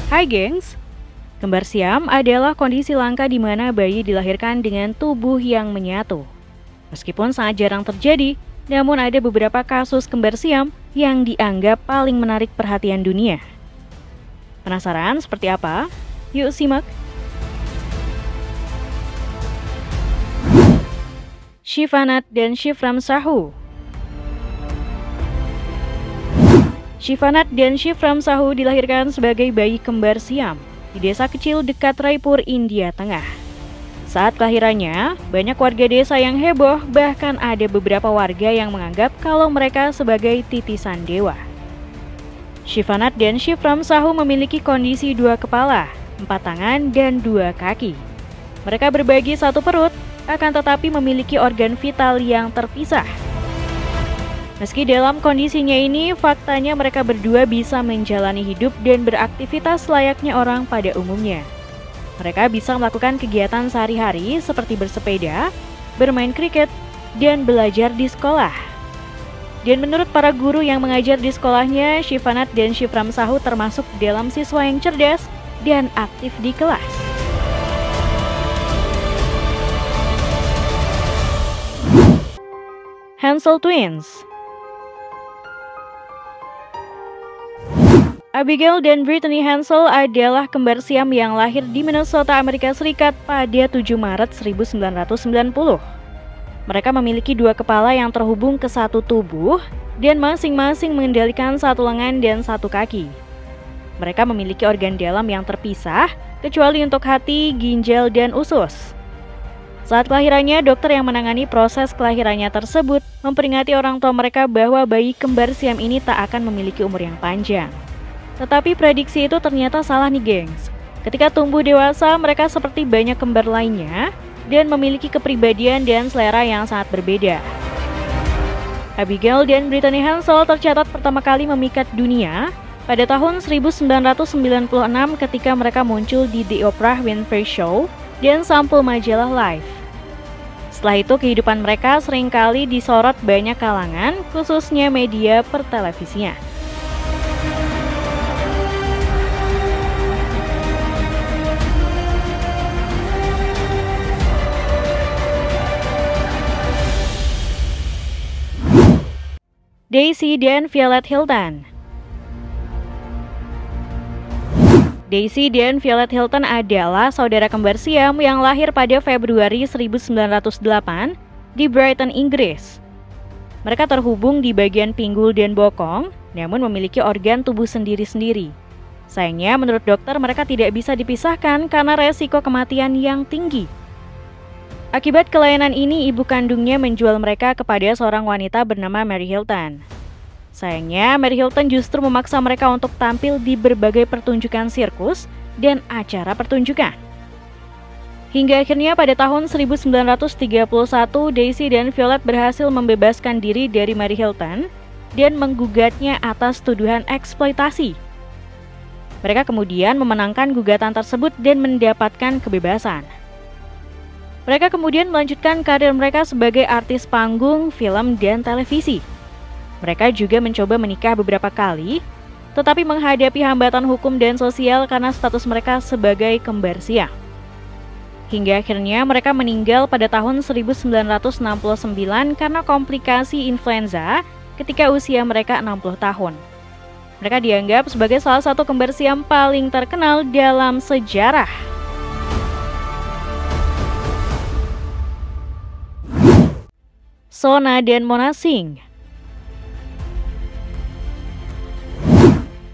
Hai gengs, kembar siam adalah kondisi langka di mana bayi dilahirkan dengan tubuh yang menyatu. Meskipun sangat jarang terjadi, namun ada beberapa kasus kembar siam yang dianggap paling menarik perhatian dunia. Penasaran seperti apa? Yuk simak. Shivanat dan Shivram Sahu. Shivanat dan Shivram Sahu dilahirkan sebagai bayi kembar siam di desa kecil dekat Raipur, India Tengah. Saat kelahirannya, banyak warga desa yang heboh, bahkan ada beberapa warga yang menganggap kalau mereka sebagai titisan dewa. Shivanat dan Shivram Sahu memiliki kondisi 2 kepala, 4 tangan, dan 2 kaki. Mereka berbagi satu perut, akan tetapi memiliki organ vital yang terpisah. Meski dalam kondisinya ini, faktanya mereka berdua bisa menjalani hidup dan beraktivitas layaknya orang pada umumnya. Mereka bisa melakukan kegiatan sehari-hari seperti bersepeda, bermain kriket, dan belajar di sekolah. Dan menurut para guru yang mengajar di sekolahnya, Shivanat dan Shivram Sahu termasuk dalam siswa yang cerdas dan aktif di kelas. Hansel Twins. Abigail dan Brittany Hansel adalah kembar siam yang lahir di Minnesota, Amerika Serikat pada 7 Maret 1990. Mereka memiliki 2 kepala yang terhubung ke satu tubuh dan masing-masing mengendalikan satu lengan dan satu kaki. Mereka memiliki organ dalam yang terpisah, kecuali untuk hati, ginjal, dan usus. Saat kelahirannya, dokter yang menangani proses kelahirannya tersebut memperingati orang tua mereka bahwa bayi kembar siam ini tak akan memiliki umur yang panjang. Tetapi prediksi itu ternyata salah nih gengs. Ketika tumbuh dewasa, mereka seperti banyak kembar lainnya dan memiliki kepribadian dan selera yang sangat berbeda. Abigail dan Brittany Hansel tercatat pertama kali memikat dunia pada tahun 1996 ketika mereka muncul di The Oprah Winfrey Show dan sampul majalah Life. Setelah itu kehidupan mereka seringkali disorot banyak kalangan, khususnya media pertelevisian. Daisy dan Violet Hilton. Daisy dan Violet Hilton adalah saudara kembar siam yang lahir pada Februari 1908 di Brighton, Inggris. Mereka terhubung di bagian pinggul dan bokong, namun memiliki organ tubuh sendiri-sendiri. Sayangnya, menurut dokter mereka tidak bisa dipisahkan karena resiko kematian yang tinggi. Akibat kelainan ini, ibu kandungnya menjual mereka kepada seorang wanita bernama Mary Hilton. Sayangnya, Mary Hilton justru memaksa mereka untuk tampil di berbagai pertunjukan sirkus dan acara pertunjukan. Hingga akhirnya pada tahun 1931, Daisy dan Violet berhasil membebaskan diri dari Mary Hilton dan menggugatnya atas tuduhan eksploitasi. Mereka kemudian memenangkan gugatan tersebut dan mendapatkan kebebasan. Mereka kemudian melanjutkan karir mereka sebagai artis panggung, film, dan televisi. Mereka juga mencoba menikah beberapa kali, tetapi menghadapi hambatan hukum dan sosial karena status mereka sebagai kembar siam. Hingga akhirnya mereka meninggal pada tahun 1969 karena komplikasi influenza ketika usia mereka 60 tahun. Mereka dianggap sebagai salah satu kembar siam paling terkenal dalam sejarah. Sona dan Mona Singh.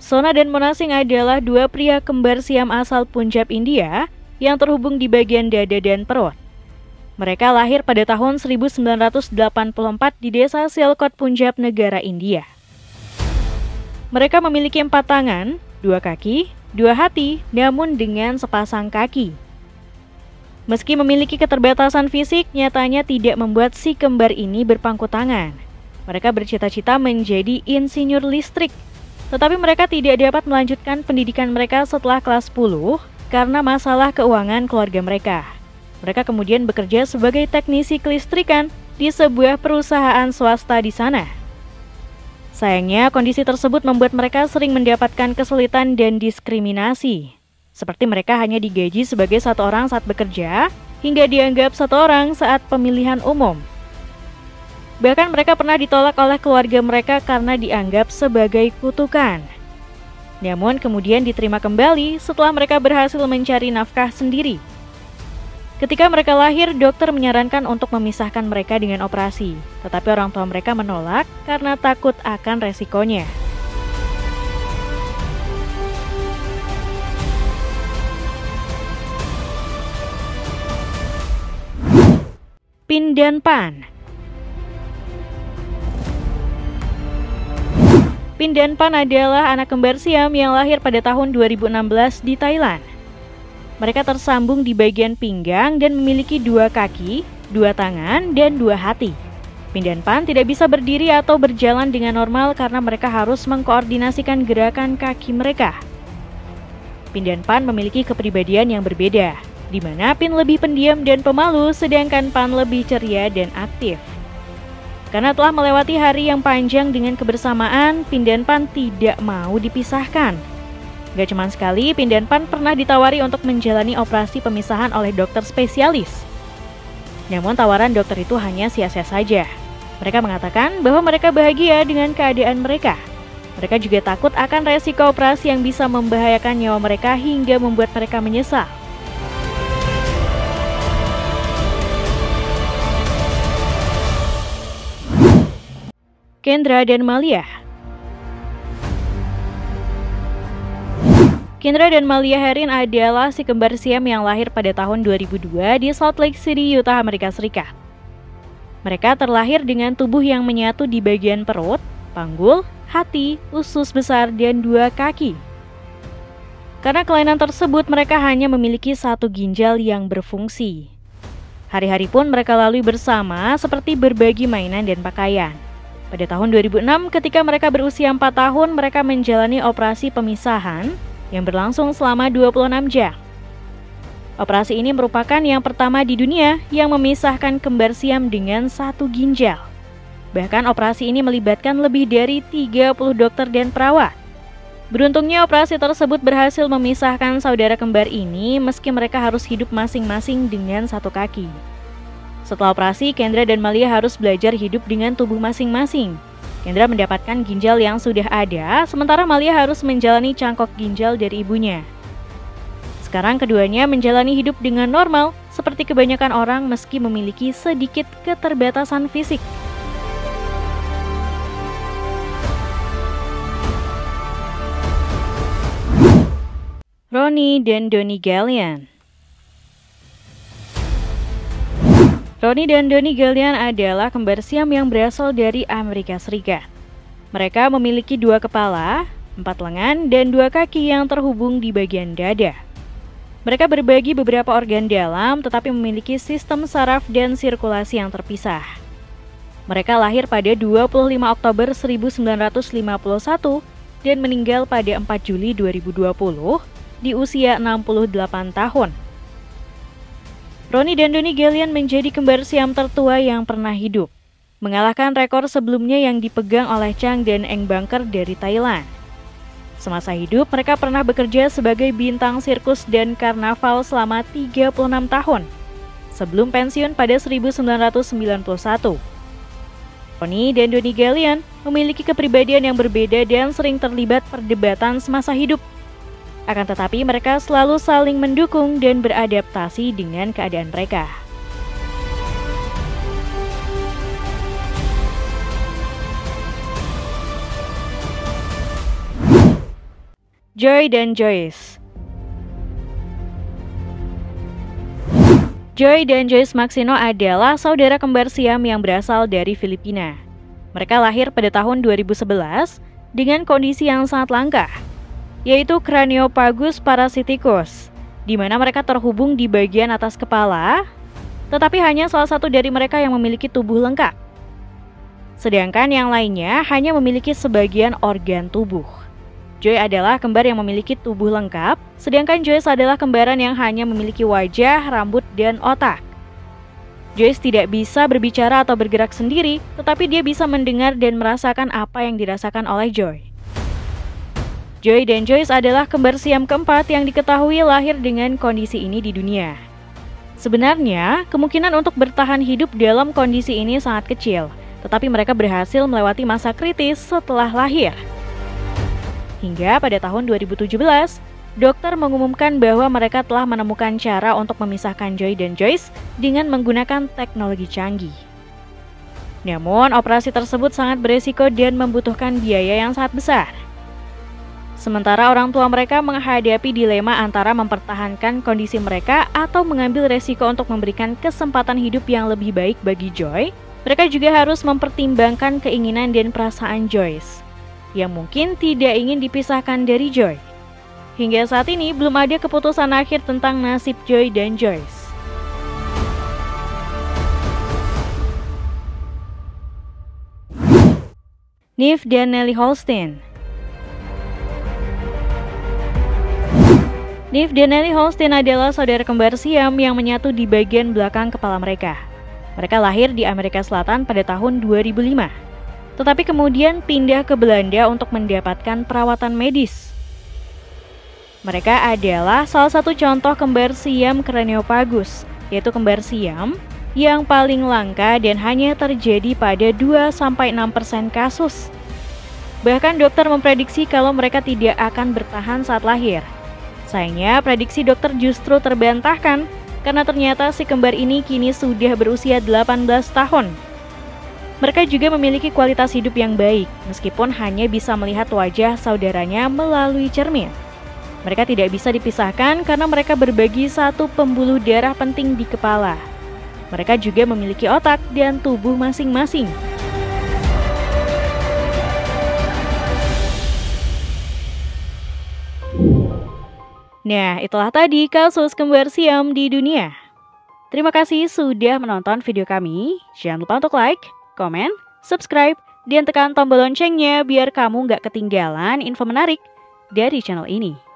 Sona dan Mona Singh adalah 2 pria kembar siam asal Punjab, India yang terhubung di bagian dada dan perut. Mereka lahir pada tahun 1984 di desa Sialkot, Punjab, negara India. Mereka memiliki 4 tangan, 2 kaki, 2 hati, namun dengan sepasang kaki. Meski memiliki keterbatasan fisik, nyatanya tidak membuat si kembar ini berpangku tangan. Mereka bercita-cita menjadi insinyur listrik, tetapi mereka tidak dapat melanjutkan pendidikan mereka setelah kelas 10 karena masalah keuangan keluarga mereka. Mereka kemudian bekerja sebagai teknisi kelistrikan di sebuah perusahaan swasta di sana. Sayangnya, kondisi tersebut membuat mereka sering mendapatkan kesulitan dan diskriminasi. Seperti mereka hanya digaji sebagai satu orang saat bekerja, hingga dianggap satu orang saat pemilihan umum. Bahkan mereka pernah ditolak oleh keluarga mereka karena dianggap sebagai kutukan. Namun kemudian diterima kembali setelah mereka berhasil mencari nafkah sendiri. Ketika mereka lahir, dokter menyarankan untuk memisahkan mereka dengan operasi, tetapi orang tua mereka menolak karena takut akan resikonya. Pin dan Pan. Pin dan Pan adalah anak kembar Siam yang lahir pada tahun 2016 di Thailand. Mereka tersambung di bagian pinggang dan memiliki 2 kaki, 2 tangan, dan 2 hati. Pin dan Pan tidak bisa berdiri atau berjalan dengan normal karena mereka harus mengkoordinasikan gerakan kaki mereka. Pin dan Pan memiliki kepribadian yang berbeda, di mana Pin lebih pendiam dan pemalu, sedangkan Pan lebih ceria dan aktif. Karena telah melewati hari yang panjang dengan kebersamaan, Pin dan Pan tidak mau dipisahkan. Gak cuma sekali, Pin dan Pan pernah ditawari untuk menjalani operasi pemisahan oleh dokter spesialis. Namun tawaran dokter itu hanya sia-sia saja. Mereka mengatakan bahwa mereka bahagia dengan keadaan mereka. Mereka juga takut akan resiko operasi yang bisa membahayakan nyawa mereka hingga membuat mereka menyesal. Kendra dan Malia. Kendra dan Malia Herin adalah si kembar Siam yang lahir pada tahun 2002 di Salt Lake City, Utah, Amerika Serikat. Mereka terlahir dengan tubuh yang menyatu di bagian perut, panggul, hati, usus besar, dan 2 kaki. Karena kelainan tersebut, mereka hanya memiliki 1 ginjal yang berfungsi. Hari-hari pun mereka lalui bersama seperti berbagi mainan dan pakaian. Pada tahun 2006, ketika mereka berusia 4 tahun, mereka menjalani operasi pemisahan yang berlangsung selama 26 jam. Operasi ini merupakan yang pertama di dunia yang memisahkan kembar Siam dengan 1 ginjal. Bahkan operasi ini melibatkan lebih dari 30 dokter dan perawat. Beruntungnya operasi tersebut berhasil memisahkan saudara kembar ini meski mereka harus hidup masing-masing dengan 1 kaki. Setelah operasi, Kendra dan Malia harus belajar hidup dengan tubuh masing-masing. Kendra mendapatkan ginjal yang sudah ada, sementara Malia harus menjalani cangkok ginjal dari ibunya. Sekarang keduanya menjalani hidup dengan normal, seperti kebanyakan orang meski memiliki sedikit keterbatasan fisik. Ronnie dan Donnie Gallion. Ronnie dan Donnie Gallion adalah kembar Siam yang berasal dari Amerika Serikat. Mereka memiliki 2 kepala, 4 lengan, dan 2 kaki yang terhubung di bagian dada. Mereka berbagi beberapa organ dalam tetapi memiliki sistem saraf dan sirkulasi yang terpisah. Mereka lahir pada 25 Oktober 1951 dan meninggal pada 4 Juli 2020 di usia 68 tahun. Ronnie dan Donnie Gallion menjadi kembar Siam tertua yang pernah hidup, mengalahkan rekor sebelumnya yang dipegang oleh Chang dan Eng Bangker dari Thailand. Semasa hidup, mereka pernah bekerja sebagai bintang sirkus dan karnaval selama 36 tahun, sebelum pensiun pada 1991. Ronnie dan Donnie Gallion memiliki kepribadian yang berbeda dan sering terlibat perdebatan semasa hidup. Akan tetapi mereka selalu saling mendukung dan beradaptasi dengan keadaan mereka. Joy dan Joyce. Joy dan Joyce Maxino adalah saudara kembar Siam yang berasal dari Filipina. Mereka lahir pada tahun 2011 dengan kondisi yang sangat langka, yaitu Craniopagus parasiticus, di mana mereka terhubung di bagian atas kepala, tetapi hanya salah satu dari mereka yang memiliki tubuh lengkap. Sedangkan yang lainnya hanya memiliki sebagian organ tubuh. Joy adalah kembar yang memiliki tubuh lengkap, sedangkan Joyce adalah kembaran yang hanya memiliki wajah, rambut, dan otak. Joyce tidak bisa berbicara atau bergerak sendiri, tetapi dia bisa mendengar dan merasakan apa yang dirasakan oleh Joy. Joy dan Joyce adalah kembar siam keempat yang diketahui lahir dengan kondisi ini di dunia. Sebenarnya, kemungkinan untuk bertahan hidup dalam kondisi ini sangat kecil, tetapi mereka berhasil melewati masa kritis setelah lahir. Hingga pada tahun 2017, dokter mengumumkan bahwa mereka telah menemukan cara untuk memisahkan Joy dan Joyce dengan menggunakan teknologi canggih. Namun, operasi tersebut sangat beresiko dan membutuhkan biaya yang sangat besar. Sementara orang tua mereka menghadapi dilema antara mempertahankan kondisi mereka atau mengambil resiko untuk memberikan kesempatan hidup yang lebih baik bagi Joy, mereka juga harus mempertimbangkan keinginan dan perasaan Joyce, yang mungkin tidak ingin dipisahkan dari Joy. Hingga saat ini belum ada keputusan akhir tentang nasib Joy dan Joyce. Niv dan Nellie Holstein. Niv dan Nellie Holstein adalah saudara kembar siam yang menyatu di bagian belakang kepala mereka. Mereka lahir di Amerika Selatan pada tahun 2005, tetapi kemudian pindah ke Belanda untuk mendapatkan perawatan medis. Mereka adalah salah satu contoh kembar siam Craniopagus, yaitu kembar siam yang paling langka dan hanya terjadi pada 2-6% kasus. Bahkan dokter memprediksi kalau mereka tidak akan bertahan saat lahir. Sayangnya, prediksi dokter justru terbantahkan karena ternyata si kembar ini kini sudah berusia 18 tahun. Mereka juga memiliki kualitas hidup yang baik, meskipun hanya bisa melihat wajah saudaranya melalui cermin. Mereka tidak bisa dipisahkan karena mereka berbagi satu pembuluh darah penting di kepala. Mereka juga memiliki otak dan tubuh masing-masing. Nah, itulah tadi kasus kembar siam di dunia. Terima kasih sudah menonton video kami. Jangan lupa untuk like, komen, subscribe, dan tekan tombol loncengnya biar kamu nggak ketinggalan info menarik dari channel ini.